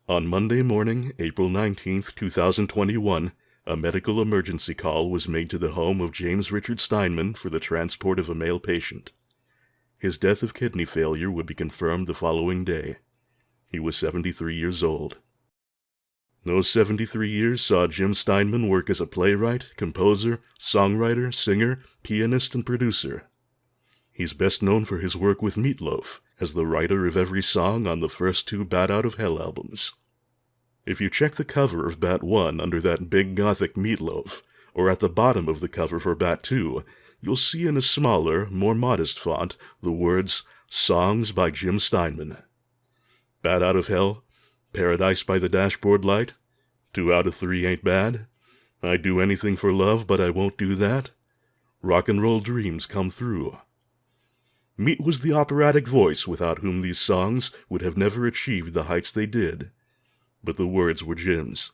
On Monday morning, April 19th, 2021, a medical emergency call was made to the home of James Richard Steinman for the transport of a male patient. His death of kidney failure would be confirmed the following day. He was 73 years old. Those 73 years saw Jim Steinman work as a playwright, composer, songwriter, singer, pianist, and producer. He's best known for his work with Meat Loaf, as the writer of every song on the first two Bat Out of Hell albums. If you check the cover of Bat 1 under that big gothic Meat Loaf, or at the bottom of the cover for Bat 2, you'll see in a smaller, more modest font the words, Songs by Jim Steinman. Bat Out of Hell, Paradise by the Dashboard Light, 2 out of 3 Ain't Bad, I'd Do Anything for Love But I Won't Do That, Rock and Roll Dreams Come Through. Meat was the operatic voice without whom these songs would have never achieved the heights they did, but the words were Jim's.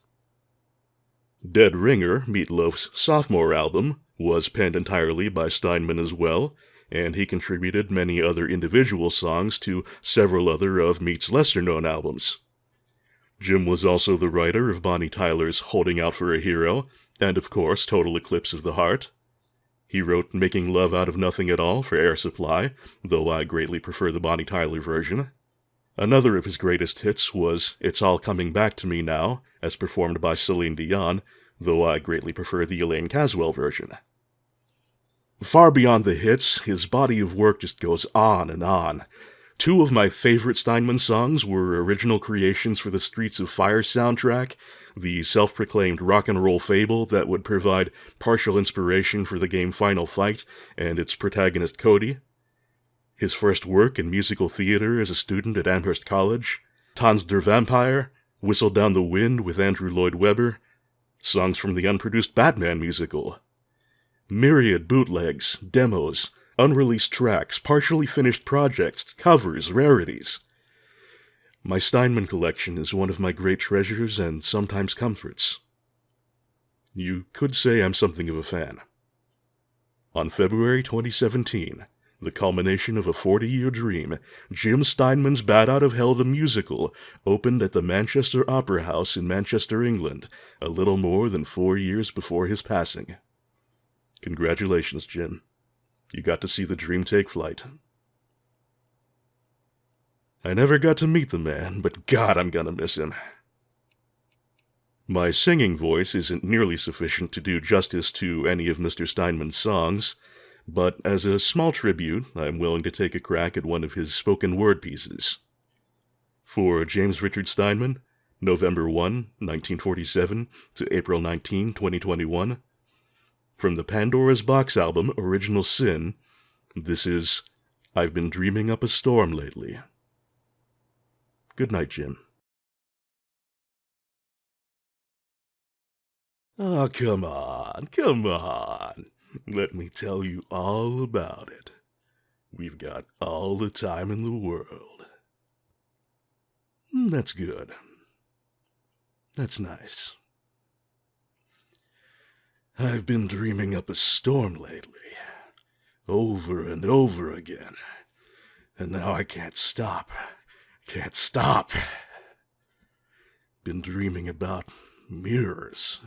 Dead Ringer, Meat Loaf's sophomore album, was penned entirely by Steinman as well, and he contributed many other individual songs to several other of Meat's lesser-known albums. Jim was also the writer of Bonnie Tyler's Holding Out for a Hero, and of course Total Eclipse of the Heart. He wrote Making Love Out of Nothing at All for Air Supply, though I greatly prefer the Bonnie Tyler version. Another of his greatest hits was It's All Coming Back to Me Now, as performed by Celine Dion, though I greatly prefer the Elaine Caswell version. Far beyond the hits, his body of work just goes on and on. 2 of my favorite Steinman songs were original creations for the Streets of Fire soundtrack, the self-proclaimed rock and roll fable that would provide partial inspiration for the game Final Fight and its protagonist Cody, his first work in musical theater as a student at Amherst College, Tanz der Vampire, Whistle Down the Wind with Andrew Lloyd Webber, songs from the unproduced Batman musical, myriad bootlegs, demos, unreleased tracks, partially finished projects, covers, rarities. My Steinman collection is one of my great treasures and sometimes comforts. You could say I'm something of a fan. On February 2017, the culmination of a 40-year dream, Jim Steinman's Bat Out of Hell the Musical opened at the Manchester Opera House in Manchester, England, a little more than 4 years before his passing. Congratulations, Jim. You got to see the dream take flight. I never got to meet the man, but God, I'm gonna miss him. My singing voice isn't nearly sufficient to do justice to any of Mr. Steinman's songs, but as a small tribute, I'm willing to take a crack at one of his spoken word pieces. For James Richard Steinman, November 1, 1947 to April 19, 2021, from the Pandora's Box album Original Sin, this is I've Been Dreaming Up a Storm Lately. Good night, Jim. Oh, come on. Let me tell you all about it. We've got all the time in the world. That's good. That's nice. I've been dreaming up a storm lately, over and over again, and now I can't stop. Been dreaming about mirrors,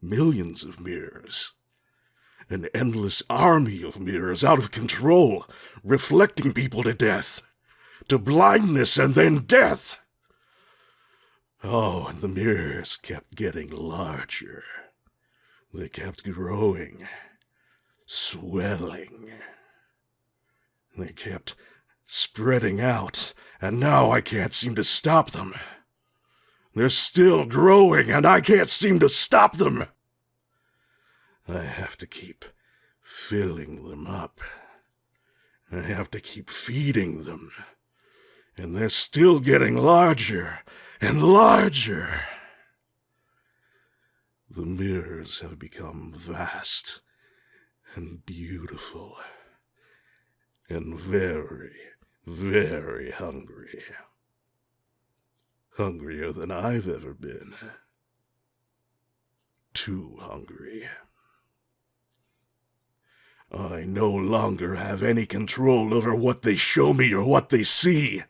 millions of mirrors, an endless army of mirrors out of control, reflecting people to death, to blindness and then death. Oh, and the mirrors kept getting larger. They kept growing, swelling. They kept spreading out, and now I can't seem to stop them. They're still growing, and I can't seem to stop them. I have to keep filling them up. I have to keep feeding them. And they're still getting larger and larger. The mirrors have become vast and beautiful and very, very hungry. Hungrier than I've ever been. Too hungry. I no longer have any control over what they show me or what they see.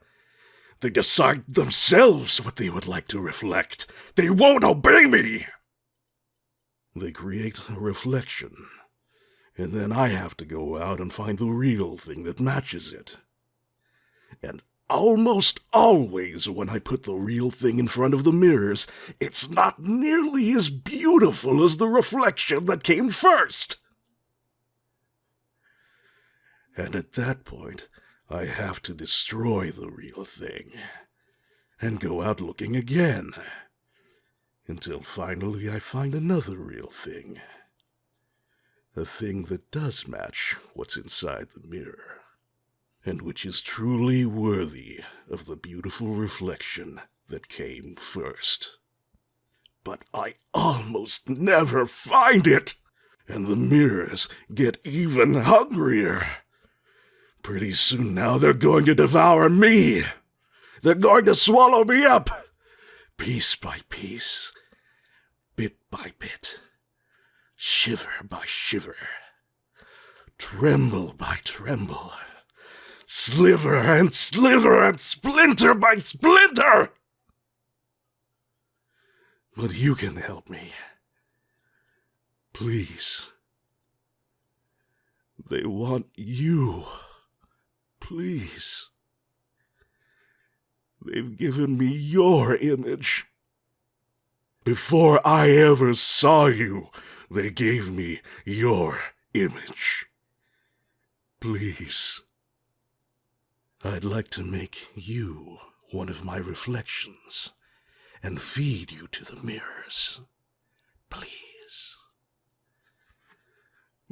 They decide themselves what they would like to reflect. They won't obey me! They create a reflection, and then I have to go out and find the real thing that matches it. And almost always when I put the real thing in front of the mirrors, it's not nearly as beautiful as the reflection that came first. And at that point, I have to destroy the real thing and go out looking again, until finally I find another real thing. A thing that does match what's inside the mirror, and which is truly worthy of the beautiful reflection that came first. But I almost never find it, and the mirrors get even hungrier. Pretty soon now they're going to devour me. They're going to swallow me up, piece by piece, bit by bit, shiver by shiver, tremble by tremble, sliver and splinter by splinter. But you can help me. Please. They want you. Please. They've given me your image. Before I ever saw you, they gave me your image. Please. I'd like to make you one of my reflections and feed you to the mirrors. Please.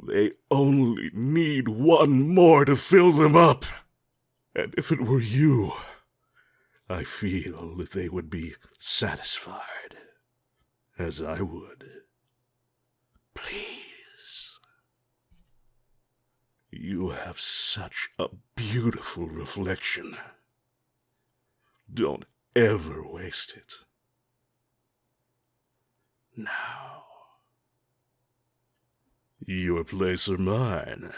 They only need one more to fill them up. And if it were you, I feel that they would be satisfied, as I would. Please. You have such a beautiful reflection. Don't ever waste it. Now. Your place or mine?